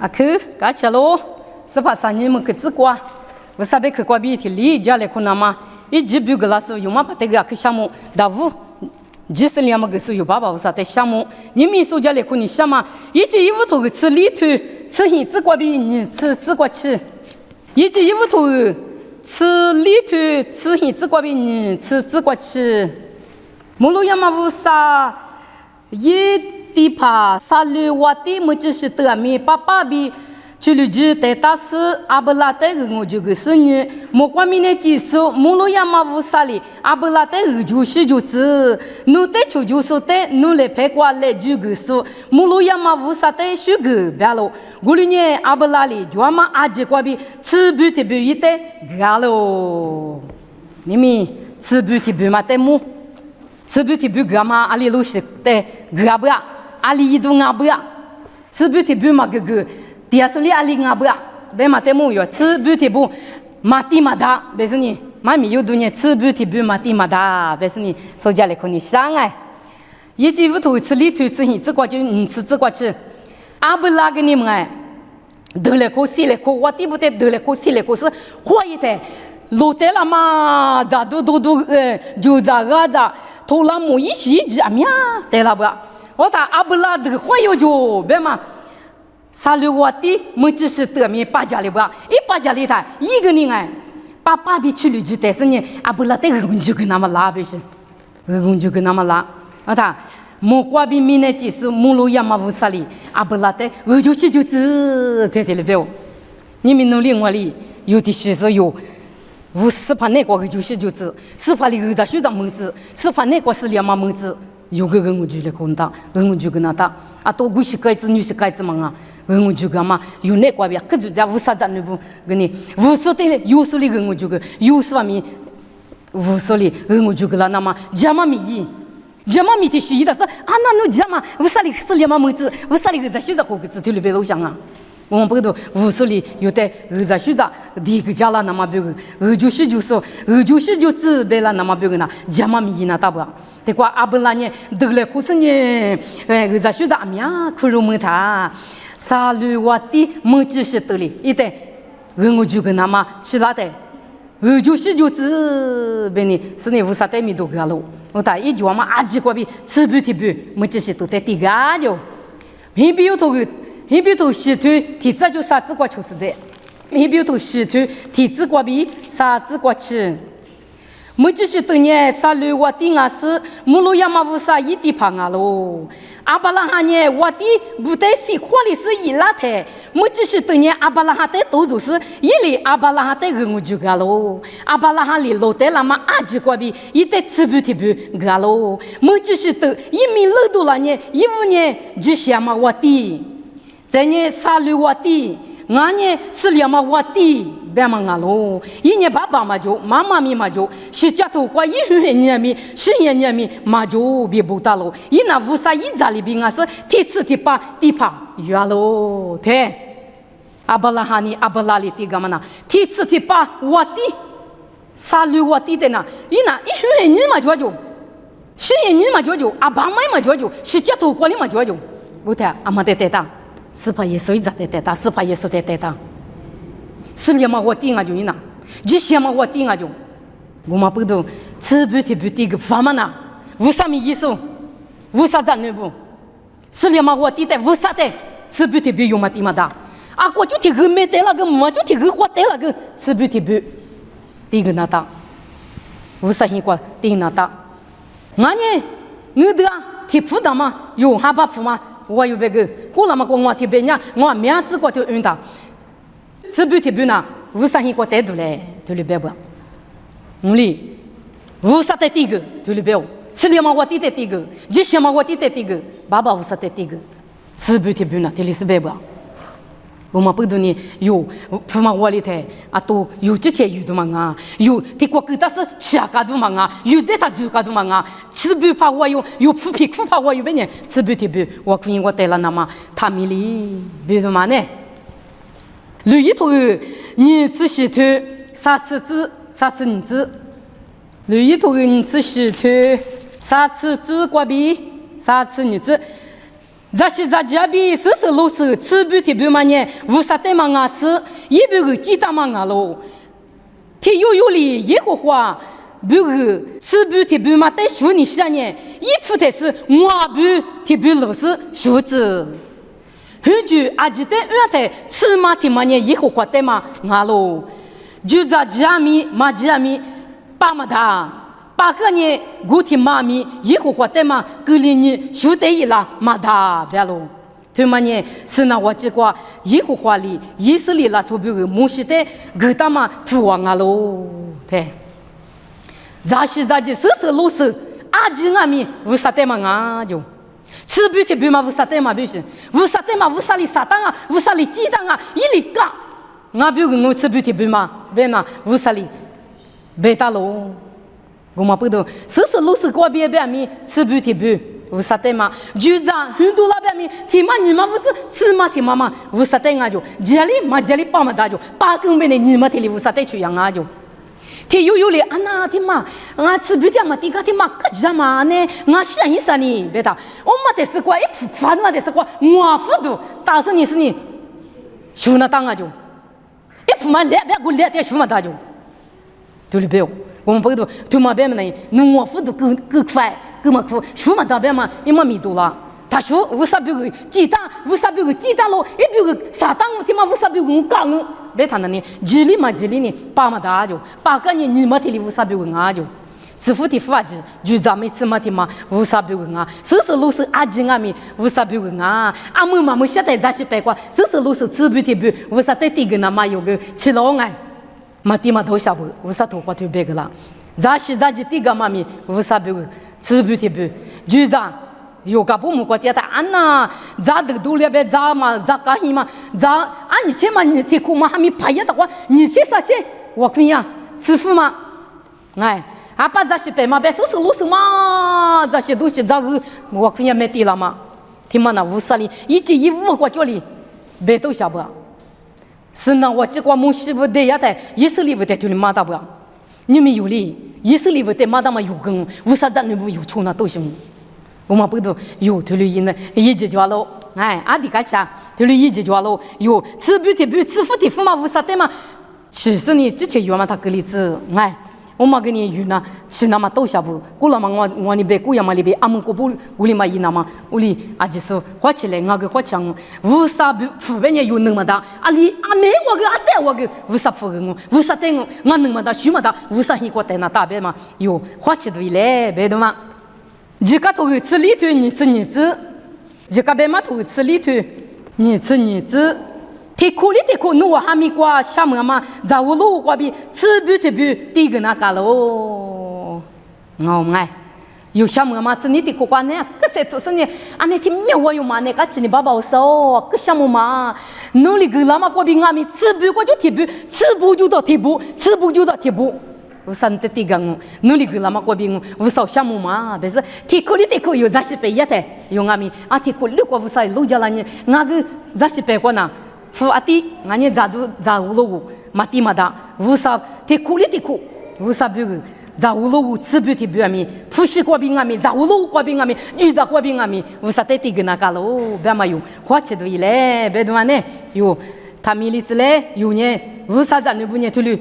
啊去，噶吃喽，是怕啥你们去吃瓜，我啥别去瓜比提里家来看那嘛，一几笔个拉手有嘛把这个去项目大五。就是两么个是有爸爸为啥在项目？你们手家来看你想嘛？一季一屋头吃里头吃现吃瓜比你吃自瓜吃，一季一屋头吃里头吃现吃瓜比你吃自瓜吃。木路亚嘛为啥？一地怕沙绿瓦地么就是得米爸爸比。去了就带大师阿布拉带我就个是你，莫管明年几数，木路亚嘛无啥哩，阿布拉带就是就是，侬带就就是带，侬来拍瓜来就个数，木路亚嘛无啥带许个别喽，我哩呢阿布拉哩就嘛阿吉瓜比吃不提不一带个喽，你们吃不提不嘛带么？吃不提不个嘛阿里路是带个不呀？阿里一度阿不呀？吃不提不嘛个。dia suli ali ngabra be mate mu yo tsu bu ti bu mati mada besni mami yo dunya tsu bu ti bu mati mada besni so jale ko ni sang ai yi ji vu tu tsu li tu tsu hi tsu kwa ji ni tsu kwa chi abla ge ni mai de le ko si le ko wati bu te de le ko si le ko se hua yi te lo te la ma za du ju za ga za to la mu yi xi ji amia te la ba o ta abla de hua yo jo be ma沙律瓦地，么只是得米巴家里吧？一巴家里头一个人哎，爸爸比去旅去，但是呢，阿不拉带个工具跟那么拉不是，工具跟那么拉，啊他莫瓜比米呢，就是木路亚嘛乌沙里，阿不拉带，我就是在里边，你们努力我里有的是有，我是怕那个我就是，是怕里个在学当么子，是怕那个是两嘛么子。有个我就来看到，我就跟他打，啊，多古是盖子，女是盖子嘛啊，我就干嘛？有那个边，可就在乌沙站那部，跟你乌苏的嘞，有苏里我就个，有苏咪，乌苏里我就个啦，那么加嘛米的是的说，啊，那侬加嘛，乌沙里是两嘛么子，乌沙里个在学的好个字头里边都想啊。我们不都乌苏里有的在学的，第一个家啦那么别个，就是说，就是别啦那么别个那加嘛米那大不？แต่กว่าอาบลาเนี่ยดึกเลยคุสเนี่ยก็จะชุดอามีอ่ะคุรุมือท่าซาลูวัติมือจีสิตเลยอีแต่เรื่องจูกันนามาชิลาแต่จูสิจูจืเบนี่สเนี่ยวุ้สาแต่มีดูกาลูแต่อีจวมาอาจิกว่าบีสิบุติบุมือจีสิตุแต่ติกาอยู่ฮิบิวทุสิตุที่จะจูซาจิกว่าชุดเดฮิบิวทุสิตุที่จิกว่าบีซาจิกว่าชิ么只是等年沙律我的啊是，木路亚嘛乌沙一地旁啊喽。阿巴拉哈呢，我的不得是花里是一拉台，么只是等年阿巴拉哈的都就是一里阿巴拉哈的人就个喽。阿巴拉哈里老的啦嘛阿只过比一得吃不提不个喽。么只是等一米六多了呢，一五年只下嘛我的，在呢沙律我的。俺呢是两嘛我的，别嘛俺喽。一年爸爸嘛就，妈妈咪嘛就，是家头过一年咪，10年咪嘛就别不打喽。一那乌沙一家里边俺是第次第八月喽，对。阿巴拉哈尼阿巴拉里地干嘛呢？第次第八我的，沙律我的的呢？一那一年嘛就10年嘛就，阿爸妈嘛就，是家头过里嘛就，我睇阿妈得打。是怕耶稣一直在打，是怕耶稣在打。是连嘛我顶啊就伊那，这些嘛我顶啊就，我嘛不懂，吃不提不提个法嘛呐？为啥咪耶稣？为啥咱那不？是连嘛我顶的，为啥的？吃不提不用嘛提嘛打？啊，我就提个没得那个，我就提个花得那个，吃不提不提个那打？为啥现过提那打？俺呢，我的啊，提普的嘛，有哈巴普嘛？我有别个，过了嘛，我提别人，我名字过就晕到，是不提别那，为啥你过带住嘞？就里边不，我哩，为啥带第一个？就里边，是里嘛我提带第一个，这些嘛我提带第一个，爸爸为啥带第一个？是不提别那，这里是别不。我们不懂呢，有父母窝里头啊，都有这些有的嘛啊，有的国给他是吃个的嘛啊，有这他做个的嘛啊，吃不怕我有腐皮腐怕我有别人吃不提不，我可以我带了那么他米里别的嘛呢，里头你只是头啥子你子，里头你只是头啥子子瓜比啥子你子。在是在这边是老师吃不提不嘛呢？无啥的嘛啊是，也不个鸡蛋嘛啊喽。天有里耶和华，不个吃不提不嘛的说你啥呢？一副的是我不提不老师说子。很久阿记得我的吃嘛提嘛呢？耶和华的嘛啊喽。就在这米嘛这米，巴嘛他。把个呢，古天妈咪以后活得嘛，格里呢修得一啦，马达别喽。对嘛呢？是那我这个以后话里，意思里啦，就比如木西的，给他嘛土王啊喽。对，咱是咱这老师，阿吉阿咪无啥的嘛啊就，吃不起不嘛无啥的嘛不是，无啥的嘛无啥里撒旦啊，无啥里鸡蛋啊，一里干，俺比如我吃不起不嘛，别嘛无啥里，别打喽。我们不懂，老师过别别米吃不提不，无啥的嘛。就这很多那边米，提嘛你们不是吃嘛提嘛嘛，无啥的啊就，这里嘛这里把嘛大就，把根本的你们提里无啥的去养啊就。提有哩，安那提嘛，俺吃不提嘛，提个提嘛，可这嘛呢？俺想一想呢，别打，我们得是过一反正得是过，我糊涂，但是你是你，修那当啊就，一嘛两边过两点修嘛大就，对了别。我们不懂，对嘛？别么呢？农我辅导更快，更么快？说嘛？大别嘛？一么密度啦？他说为啥别个鸡蛋？为啥别个鸡蛋咯？一别个啥蛋？我听嘛？为啥别个我讲我？别谈了呢？这里嘛？这里呢？把嘛大就把个呢？你嘛？这里为啥别个啊就？师傅的法子就咱们吃嘛的嘛？为啥别个啊？老师阿金阿咪为啥别个啊？阿姆嘛？我现在在是白话，老师吃不的不？为啥在这个那嘛有个吃老爱？嘛地嘛头下不，无啥头发头白个啦。咱是咱这地个嘛咪，无啥白个，吃不提不。就咱有个不木过点的安呐，咱这个都里边咱嘛，咱干什么？咱啊你去嘛，你听苦嘛还没拍呀的话，你去啥去？我看呀，师傅嘛，哎，啊把咱是白嘛白，老师嘛，咱些东西咱个我看呀没地了嘛，听嘛那无啥哩，一天一五过叫哩，白头下不。是呢，我这个木西不得呀的，也是里不得就是马达不，你们有哩，也是里不得马达嘛有根，为啥咱你不有出那都行？我们不都有头里呢，一直叫喽，哎，阿弟干啥？头里一直叫喽，有吃不提不吃不提不嘛，为啥的嘛？其实呢，之前有嘛他个例子，哎。我嘛跟你有呢，是那么多下不？过了嘛，我你别过呀嘛，里边阿姆过不，屋里嘛一那嘛，屋里啊就是花起来，我个花枪，为啥不湖北人有那么大？阿里阿妹我个阿爹我个为啥不个我？为啥对我？我那么大，许么大？为啥你过在那大边嘛？有花起对嘞，别的嘛。这个头吃里头，你吃，这个别嘛头吃里头，你吃。提苦里提苦，我还没过厦门嘛，在我路过边吃不提不，第一个那个喽，我爱有厦门嘛，吃你提苦过呢，可是都是呢，啊那天没我有嘛呢，个吃你爸爸我说，个厦门嘛，努力个啦嘛过边阿咪吃不过就提不，吃不就到提不，吃不就到提不。我上的第一个我努力个啦嘛过边我少项目嘛，别是提苦里提苦有咋是白呀的，有阿咪啊提苦里过我啥路家了呢，那个咋是白过呢？夫阿弟，俺也za乌罗mati mada，乌啥提苦里提苦，乌啥比个za乌罗吃不提不阿咪，夫西过边阿咪，za乌罗过边阿咪，女za过边阿咪，乌啥得提个那个喽，别嘛有，花钱多一嘞，别多嘛呢，有他米里子嘞，有呢，乌啥咱那不呢头里。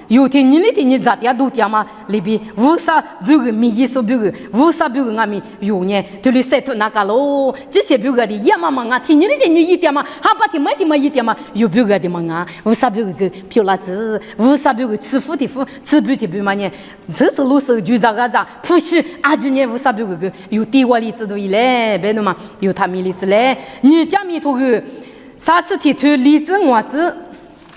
有天你咋的都点嘛？里边无啥别个米意思别个，无啥别个俺们有呢？对里晒脱那个喽，这些别个的也嘛啊，天你一点嘛，还把天嘛一点嘛，有别个的嘛啊，无啥别个个漂辣子，无啥别个吃苦的苦，吃不的不嘛呢？这是老师就这个咋，不是阿舅呢？无啥别个个有地瓦里子都一嘞，别的嘛，有他米里子嘞，你家米头个啥子提头里子我子。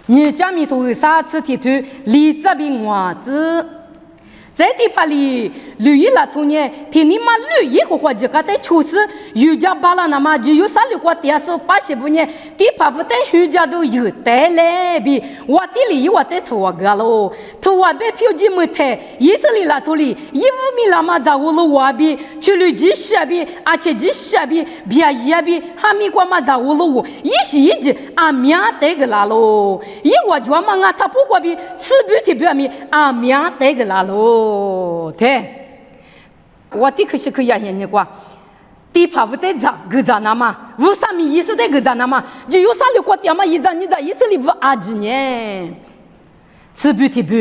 你家里头有啥子提头？李这边娃子，在地盘里绿叶拉从呢，听你妈绿叶和花这个在厨师，有家巴拉那么就有啥绿瓜地手80不呢？地盘不在有家都有带来比，我地里我在土啊个喽，土啊被票子没抬，意思里拉出里，一五米拉嘛在我路外边，去绿地下边，而且地下边，别一边还没过嘛在我路，一时一直啊面带个拉喽，一我就嘛啊他不过边吃不提表面啊面带个拉喽。对，我的可是可以呀，你过，地怕不得咋个咋那嘛？为啥米意思得个咋那嘛？就有啥六个点嘛？一咋你咋意思里不阿几呢？吃不提不，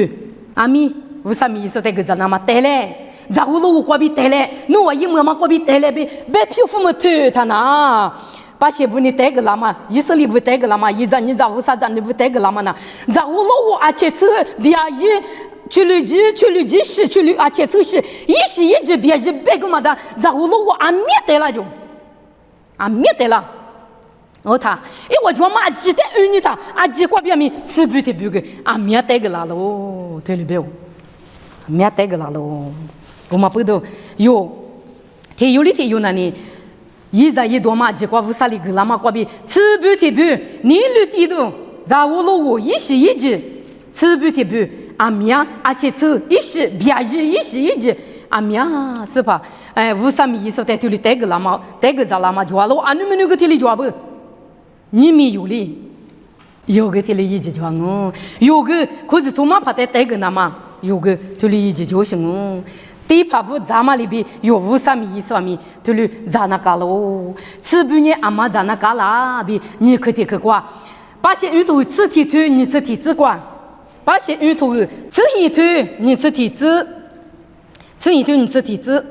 阿米为啥米意思得个咋那嘛？对嘞，咋个路过比对嘞？侬话一么嘛过比对嘞？别皮肤么脱他那？把些不你得个了嘛？意思里不得个了嘛？一咋你咋为啥咋你不得个了嘛呢？咋个路阿切吃别一。去旅机是去旅，而且这是一时一直别个嘛的，然后我阿灭得了就，阿灭得了。他，我就嘛记得你他，记过别名，吃不得别个，阿灭得个了喽，对了别，灭得个了喽。我嘛不都有，他有那里，一在一多嘛，记过无啥里个了嘛，过别吃不得别，你绿地都，然后我一时一直吃不得别。阿мя而且这一时别一时阿мя是吧？为啥么意思？在这里带个喇嘛，带个啥喇嘛？就完了，俺们那个这里就不，你没有哩，有个这里一直就哦，有个可是从嘛怕带个喇嘛，有个这里一直就行哦。地怕不咱们里边有为啥么意思嘛？这里咋那个喽？吃不呢阿妈咋那个啦？比你可得去过，把些鱼头吃体头，你吃体子过。把些鱼头吃一头，你吃体子，吃一头你吃体子。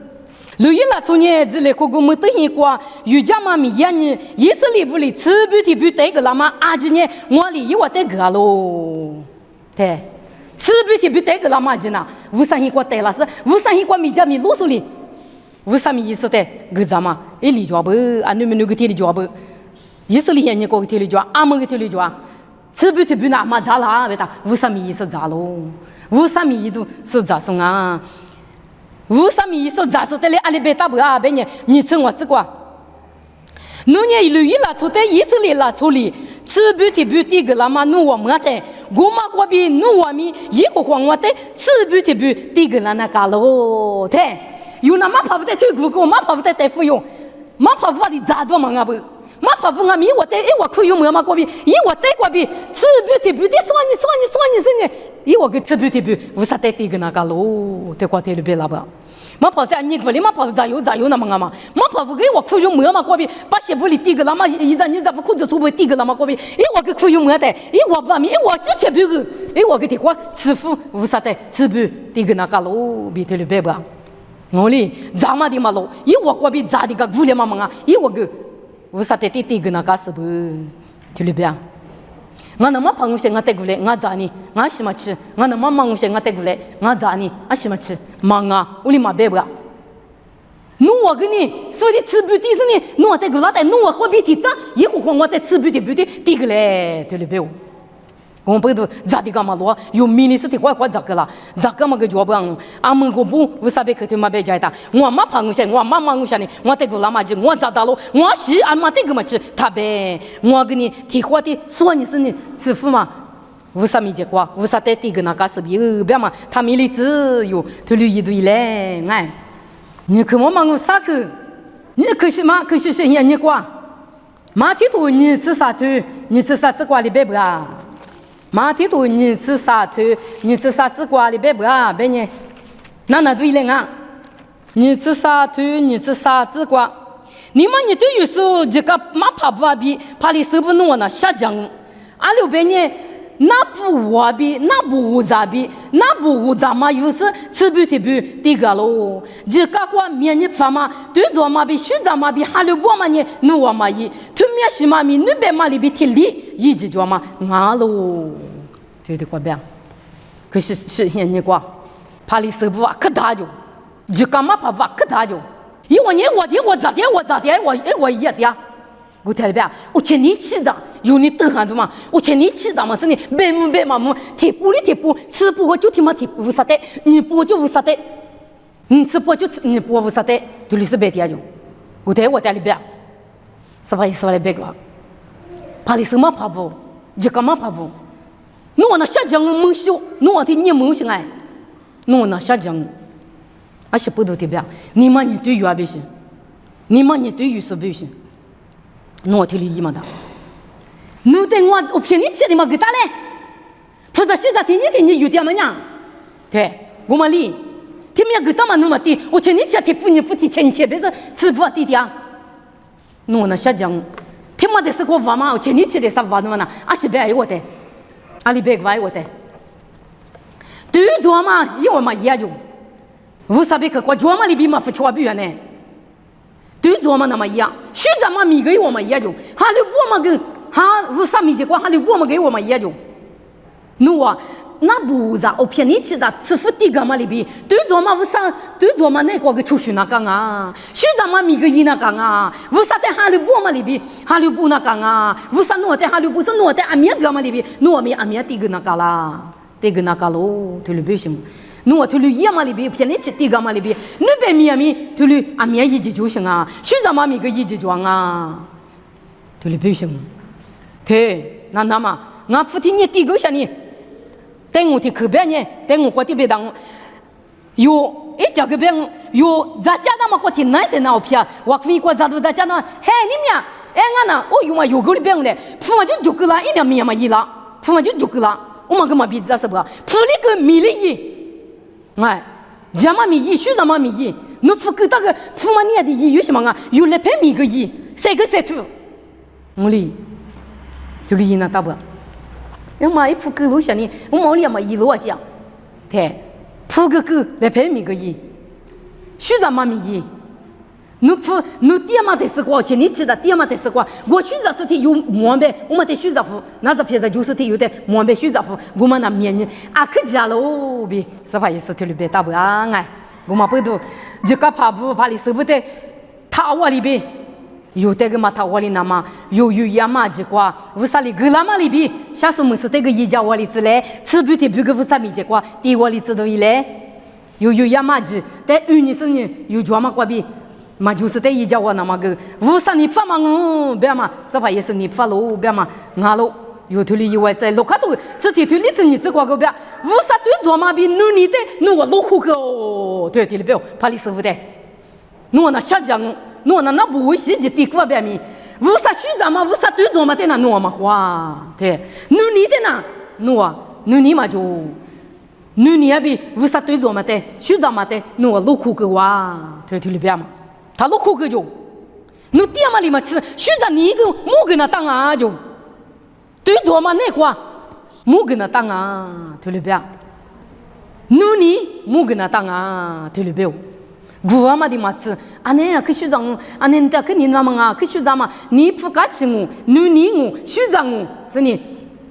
六一了，从年子来，哥哥没得一过，有家妈咪呀你，也是里不里吃不提不带个了嘛？阿几年我里又带个喽，对，吃不提不带个了嘛？就那，为啥一过带了是？为啥一过米家米啰嗦里？为啥米意思的？个咋嘛？一里脚不？啊，你们那个天里脚不？也是里人家个天里脚，阿们个天里脚。吃不提不那嘛咋啦？别打，为啥么意思咋喽？为啥么意思是咋送啊？为啥么意思咋说的嘞？阿里别打不啊？别你吃我吃过。侬年六一了，从在意思里了，从里吃不提不地个了嘛？侬我没得，我嘛过比侬我咪一个黄我的吃不提不地个了那个喽？对，有那嘛跑不得推骨骨，嘛跑不得带费用，嘛跑不得咋多嘛啊不？嘛怕不俺米我带我可以用嘛过比，我带过比吃不提不的说你，我给吃不提不，为啥带这个那个喽？带过带了别了吧？嘛怕在你屋里嘛怕咋有那么嘛？嘛怕不给我可以用嘛过比，把鞋不里递个了嘛？你咋不裤子出不递个了嘛过比？我给可以用嘛的，我不米我之前不个，我给的话吃苦为啥带吃不递个那个喽？别带了别吧？我哩咋嘛的嘛喽？我过比咋的个屋里嘛嘛？我给。为啥得地个那个是不？对了别？我那么朋友些我带过来，我咋呢？我什么吃？我那么忙些我带过来，我咋呢？我什么吃？忙啊！我哩嘛别不？侬我跟你说的吃不的是呢？侬我带过来带，侬我何必提咋？一会儿我带吃不的地个嘞，对了别？我不都咋的干嘛咯？有迷你是的快咋个啦？咋个嘛个脚不昂？阿们个不为啥别去嘛别家的？我妈朋友些，我妈忙些呢，我带个老妈就我咋的咯？我是阿妈带个嘛吃，他呗，我跟你提话的说你是你师傅嘛？为啥没结果？为啥带这个那个是别别嘛？他没理智哟，他留一堆嘞，哎，你看我忙我啥去？你可是嘛？可是是人家瓜，马蹄头你吃啥腿？你吃啥子瓜里别不啊？马蹄头你吃啥腿？你吃啥子瓜里别不啊？别呢？那对了啊！你吃啥腿？你吃啥子瓜？你们你对于说这个马怕不比，怕你手不弄那下降，阿六别呢？那不我比，那不我咋比，那不我咋嘛？有时吃不提不这个喽。这个瓜面你发嘛？对着嘛比，虚咋嘛比？哈六波嘛呢？努我嘛伊，对面是嘛咪？努别嘛里比提里，一直做嘛啊喽。对的瓜别，可是现在瓜，怕你手不啊可大就，这个嘛怕不可大就。因为你我咋的我也的。我听了别，我请你吃的，有你等下子嘛？我请你吃的嘛是你白嘛，贴布里贴布，吃不就贴嘛贴布啥的，你不就无啥的，你吃不就吃你不无啥的，对你是白的就。我听了别，是吧？别个，怕你什么怕不？这干嘛怕不？侬那下江猛修，侬的你猛行哎，侬那下江，而且不都的别，你嘛你对于啊别行，你嘛你对于是不行。我听你嘛的，侬对我骗你吃的嘛给打嘞，不是现在听你有点么样？对，我们哩，听没给打嘛侬么的，我请你吃的不你不提请你别是吃不地的啊，侬那下讲，听嘛的是个话嘛，前年去的啥话呢？阿是别爱我的，阿里别爱我的。对做嘛，因为嘛一样用，无啥别个国家嘛里边嘛不缺别呢。对做嘛那么一样，学长嘛米给我们一样用，哈里我们跟哈无啥米结果，哈里我们给我们一样用。侬啊，那不是我骗你去的，吃福地干嘛里边？对做嘛无啥，对做嘛那个出去那干啊？学长嘛米给伊那干啊？无啥在哈里我们里边，哈里不那干啊？无啥侬在哈里不是侬在阿面干嘛里边？侬阿面地个那干啦，地个那干喽，对了不行。侬对了伊嘛里边骗你去地干嘛里边？侬别米对了阿面一直就行啊，学长嘛米个一直装啊，对了不行。对，那嘛，俺不听你地个下你。带我去口边呢，带我过去别当有一家个边有咱家那么过去哪的那片，我可以过咱都咱家那，嘿你们哎俺那我有嘛有个里边的，父母就个啦，一两米嘛一啦，父母就个啦，我们干嘛比这是不？父里个米里一，哎，家嘛米一，学生嘛米一，侬父个那个父母你的一有什么啊？有2片米个一，3个3处，我哩，就哩那大不？因为一铺狗路下呢，我毛里嘛一路讲，对，铺个狗来陪米个伊，学长嘛米伊，侬爹嘛得是过，今年去的爹嘛得是过，我学长是天有毛病，我们得学长夫，那这片子就是天有的毛病学长夫，我们那面人啊可家喽比，是吧？意思听里边大不啊哎，我们不都就个怕不怕你舍不得，他我里边。有这个嘛，他窝里那嘛，有呀嘛，结果为啥里个那嘛里边，下次我们是这个一家窝里子嘞，吃不的不个为啥没结果，第窝里子都一嘞，有呀嘛子，但女生呢有做嘛过比，嘛就是在一家窝那么个，为啥你发嘛我别嘛，是吧？也是你发喽，别嘛，俺喽，有头里以外在路卡头，是提头里子你这个个别，为啥对做嘛比努力的，我路苦个哦，对对里边，怕你师傅的，我那下讲。侬那不会是就地过边面，为啥学长嘛？为啥对做嘛的那侬嘛花？对，努力的那侬啊，努力嘛就努力那边为啥对做嘛的？学长嘛的侬路苦个哇，对里边嘛，他路苦个就，侬爹嘛里嘛是学长你一个木跟那当啊就，对做嘛那块木跟那当啊，对里边，努力木跟那当啊，对里边。我嘛的嘛子，安尼啊，去学长，安尼的去你那么啊，去学长嘛，你不干起我，你我学长我，是你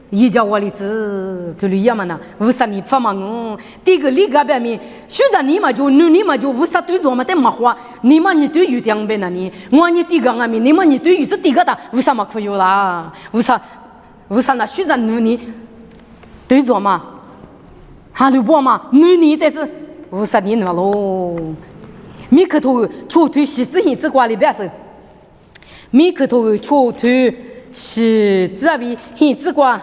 一家窝里子，对了呀嘛呐，为啥你发嘛我？第个里个边面，学长你嘛就你嘛就为啥对做嘛的嘛话，你嘛你对有两边那你，我你第个阿面，你嘛你对有是第个的，为啥嘛可有啦？为啥那学长你对做嘛？哈喽波嘛，你但是为啥你那喽？米克头出腿洗子hin子瓜里边是，米克头出腿洗子边hin子瓜，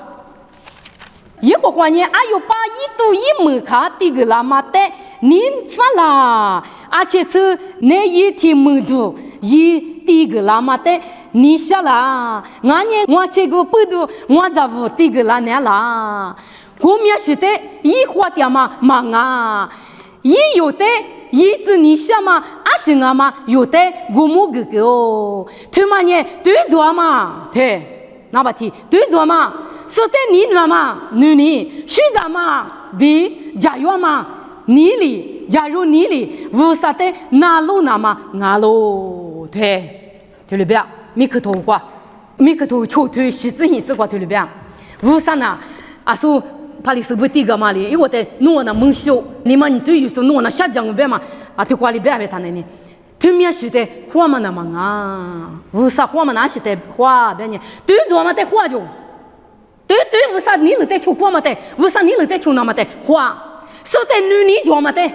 一个花年还有把一度一门卡的个拉马的您发啦，而且是那一天门度一的个拉马的你下啦，俺年我这个不度我咋不的个拉年啦，我们是的一花点嘛忙啊，也有的。一直你想嘛，阿是俺嘛，有的我们哥哥哦，他妈呢对做嘛，对，那不提对做嘛，说的你那嘛，你学长嘛，比加油嘛，你里加入你里，为啥的那路那嘛，俺路对，对里边米克头瓜，米克头抽腿洗子子瓜对里边，为啥呢？阿说。怕你是不地个嘛哩？因为我在弄那蒙羞，你们对于说弄那下江边嘛，啊，对瓜里边他那呢，对面是的花嘛那么啊，为啥花嘛那是的花边呢？对做嘛的花就，对，为啥你了在出花嘛的？为啥你了在出那么的花？说的女做嘛的，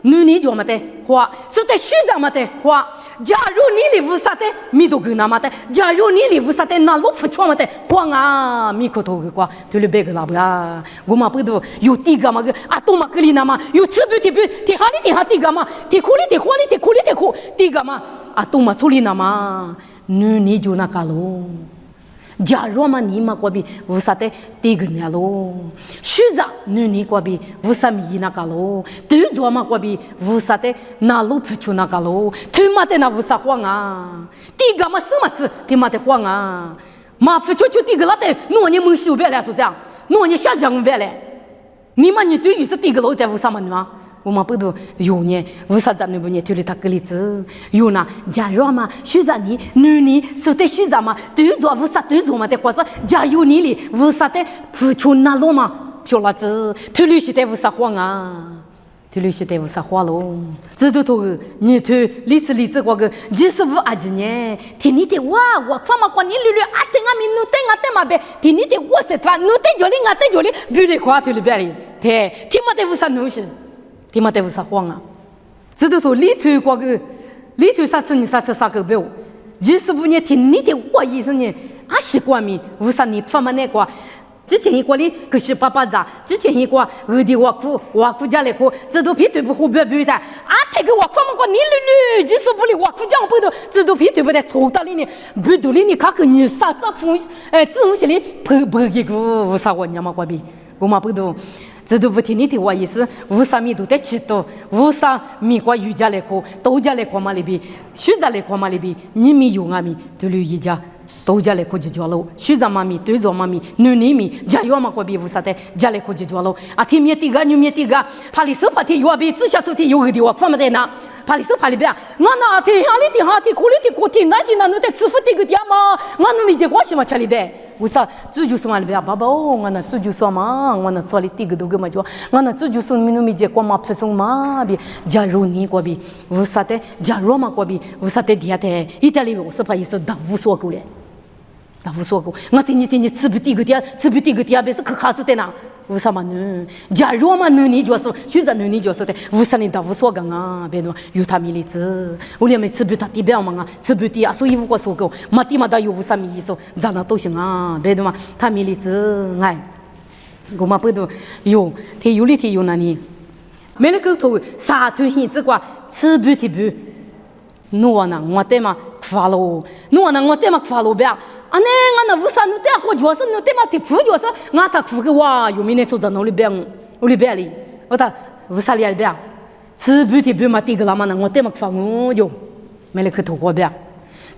女做嘛的花，说的学长嘛的花。假如你里为啥的米都跟那么的？假如你里为啥的那路不穿嘛的花啊？米可头个瓜，对了别个那不啊？我嘛不都有地个嘛个啊，多嘛个里那嘛有吃不地下地个嘛，地苦里地个嘛啊，多嘛处理那嘛，女就那个喽。假如嘛你嘛过比无啥的第个年咯，虚着你过比无啥米那个咯，对着嘛过比无啥的那路不出那个咯，对嘛的那无啥慌啊，第个嘛什么子对嘛的慌啊，嘛不出第个了的，诺你们修别来是这样，诺你下降别来，你嘛你对于是第个了的无啥嘛你嘛。我们不都有呢？为啥咱那不呢？推了他个例子，有呢？假如嘛，许着你，你是得许着嘛？对着为啥对着嘛？的或者假如你哩，为啥的付出那路嘛？就那子，推了是得为啥慌啊？推了是得为啥慌喽？这都头你推历史过个25阿几年，听你的哇，我他妈管你捋啊，等啊咪努等啊等嘛呗，听你的我是他，努等着哩啊等着哩，比哩夸推了别哩，对，听嘛的为啥努是？他妈的无啥慌啊！这都说里头过个，里头啥事你啥个表，25年听你的我意思呢，啊习惯咪无啥你发嘛那个，之前一个哩可是爸爸咋，之前一个我的我苦家来苦，这都皮对不胡别的，啊这个我发嘛个你捋就是不哩我苦家不都，这都皮对不的抽到里呢，不都里你看个你啥风，这东西哩不一个无啥我娘嘛个比，我嘛不都。这都不听你的话意思，无啥米都得吃到，无啥米过瑜伽来课，道家来课嘛里边，学家来课嘛里边，你米用啊米，对了瑜伽，道家来课就叫喽，学家嘛米，对着嘛米，你米，家有嘛过比无啥的，家来课就叫喽，啊天面第个，你面第个，怕你手把天有啊比，只下手天有个的我放不在那，怕你手怕里边，我那天下里天下天苦里天苦天那天那，你得吃苦这个点嘛，我那米的关系嘛吃里边。为啥？这就是嘛里边，爸爸哦，我那这就是嘛，我那说的第个都个嘛就，我那这就是咪弄咪结果嘛不送嘛比，假如你过比，为啥的？假如嘛过比，为啥的底下的？意大利我是怕意思大无所够嘞，大无所够。我听你吃不第个点，吃不第个点，别是可卡死的呐。为啥嘛呢？假如嘛呢你就是选择你就是的，为啥你大无所够啊？别弄有他米例子，我连没吃不他地表嘛啊，吃不地啊，所以我说够，嘛地嘛da有为啥米意思？咱那都行啊，别弄嘛，他米例子哎，我嘛不都有，他有哩他有那里，没那个头啥头hin这个吃不地不，我呢我得嘛发喽，我呢我得嘛发喽别。啊，那为啥你这样过就是你这么的苦就是，我他苦个哇，有明年做到哪里边，哪里边哩？我他为啥里边？吃不的不嘛第个了嘛呢？我这么发我就没来去投过边。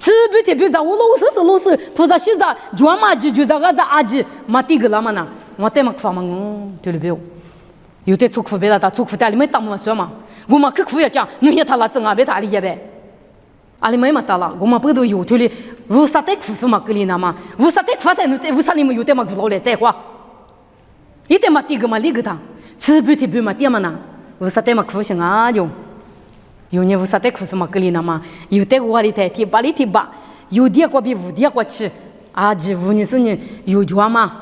吃不的不在我老是，不在现在就嘛就在个在阿吉嘛第个了嘛呢？我这么发嘛我对了边。有的做苦别的，他做苦的里面当么说嘛？我嘛去苦要讲，你也他拉正啊，别他里也呗。阿里没嘛到了，我们不都有对哩？为啥得苦是嘛？格里那嘛？为啥得苦在为啥你们有点嘛苦劳来在话？一点嘛第个嘛里个他，吃不提不嘛点嘛呢？为啥得嘛苦行啊？有你为啥得苦是嘛？格里那嘛？有的我里头提把里提把，有点过比无点过去，啊，几无你是你有赚嘛？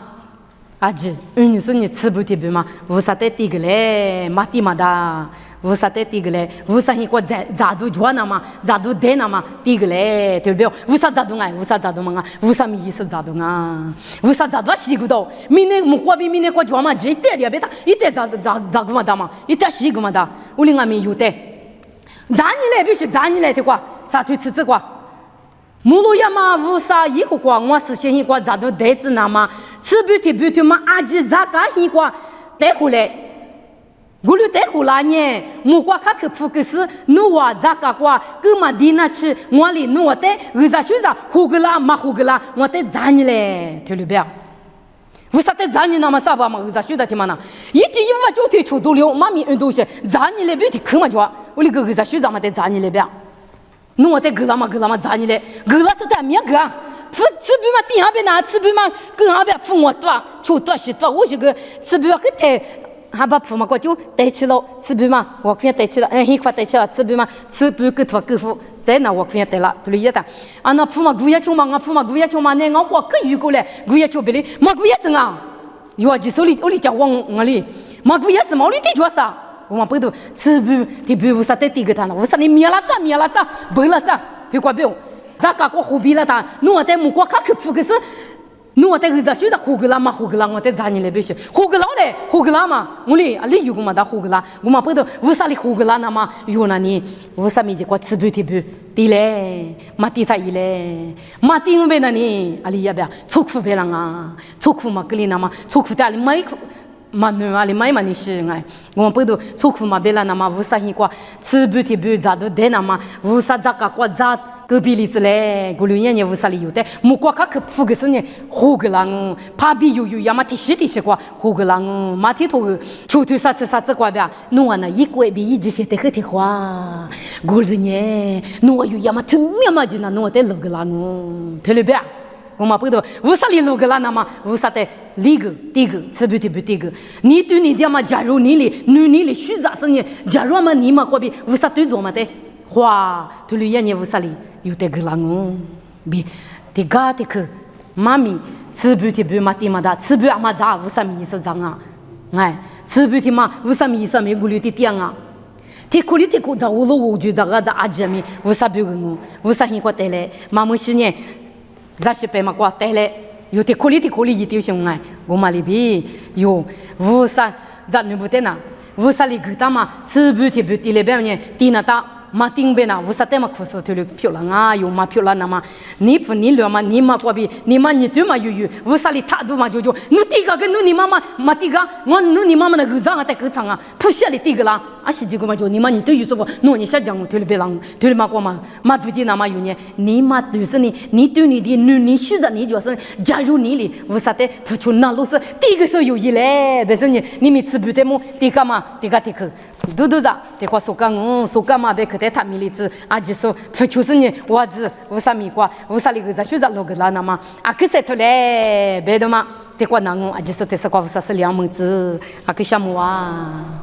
啊，几你是你吃不提不嘛？为啥得第个嘞？嘛地嘛的。为啥得第个嘞？为啥一个咋都赚了嘛？咋都得了嘛？第个嘞，对不对？为啥咋都爱？为啥咋都嘛？为啥没意思咋都啊？为啥咋都洗个头？明年木瓜比明年个赚嘛？一点点别打，一点咋个嘛打嘛？一点洗个嘛打？我另外没有的。咱你来必须咱你来的话，啥推吃这个？木路呀嘛？为啥以后话我是先一个咋都得子那嘛？吃不提嘛？阿吉咋个一个带回来？我们带回来呢，我挂卡去铺个是，侬话咋个挂？个嘛地那去，我里侬带，为啥选择胡个啦，嘛胡个啦，我带咋你嘞？听了没有？为啥带咋你那么傻吧嘛？为啥选择的嘛呢？一天一晚就推出都了，妈咪运动些，咋你嘞？别提可嘛就，我哩个为啥选择嘛带咋你嘞？别，侬带个啦嘛咋你嘞？个啦是带咩个？吃不嘛地下边拿，吃不嘛跟下边付我多，就多些多，我是个吃不要个带。还把父母过就带起了，吃不嘛，我可以带起了，很快带起了，吃不嘛，吃不给托给付，在那我可以带了，对了一的，啊那父母姑爷穷嘛，我父母姑爷穷嘛，那我可以过来，姑爷穷别哩，我姑爷是啊，有啊，就是我里叫我哩，我姑爷是嘛，我里地多少，我们不都吃不的不为啥带地给他呢？为啥你灭了咋，背了咋，对过不？咋搞个虎皮了他，侬带木瓜卡去付个是。侬我带个热水的胡个啦嘛，胡个啦，我带咋你来不是？胡个啦来嘞，胡格拉嘛，我哩啊，哩有个嘛的胡格拉，我嘛不得为啥哩胡格拉那嘛有那呢？为啥咪就过吃不提不？对嘞，马蒂他伊嘞，马蒂我别那呢，啊哩要不要？错苦别人啊，错苦嘛，格里那嘛，错苦的啊哩没苦。嘛，侬啊哩买嘛你是哎，我们不都出库嘛别了那么无啥hin过，吃不提不咋都得那么无啥咋个过咋隔壁里子嘞，过6年无啥理由的，木瓜卡去付个是呢，胡个啦哦，怕比有呀嘛提西过胡个啦哦，马提头出头啥子过边，侬啊那一个比一直些得很听话，过是呢，侬啊有呀嘛听咩嘛就那侬得路个啦哦，听了别。我嘛不懂，为啥你录个啦？那么为啥的这个吃不这个？你对你的嘛，假如你哩，你哩虚杂生意，假如嘛你嘛过比为啥对做嘛的？哇，对了眼你为啥哩有这个啦？比这个这个妈咪吃不嘛的嘛的，吃不嘛咋为啥咪意思这样啊？哎，吃不嘛为啥咪意思咪鼓励的点啊？提苦里提苦，在我路我就这个在阿姐咪为啥不我？为啥很过得嘞？妈妈是呢？咱是白马瓜带来，有的苦力一丢熊哎，我嘛里边有无啥咱你不得呐，无啥里个他嘛，吃不提不提里边呢，提那他嘛顶边呐，无啥的嘛苦手头里漂亮啊，有嘛漂亮那么，你不你了嘛，你嘛过比，你嘛你对嘛有，无啥里他都嘛就，你第个跟你妈妈嘛第个，我你妈妈那个长啊在个长啊，不下里第个啦。啊，是这个嘛？就你妈你对有什么？侬你下讲我对了别人，对了嘛过嘛？嘛对的那嘛有呢？你嘛对是你对你的你学的你就是，假如你哩为啥的付出那都是第一个时候有意嘞？别说你没吃不得么？第个嘛，第个嘟嘟咋？这块说干嘛？别可得他米里子啊，就说付出是呢，我子为啥米瓜？为啥那个在学的那个啦那嘛？啊，可是头嘞，别的嘛，这块那我啊，就是这是块为啥是2门子啊？个项目啊？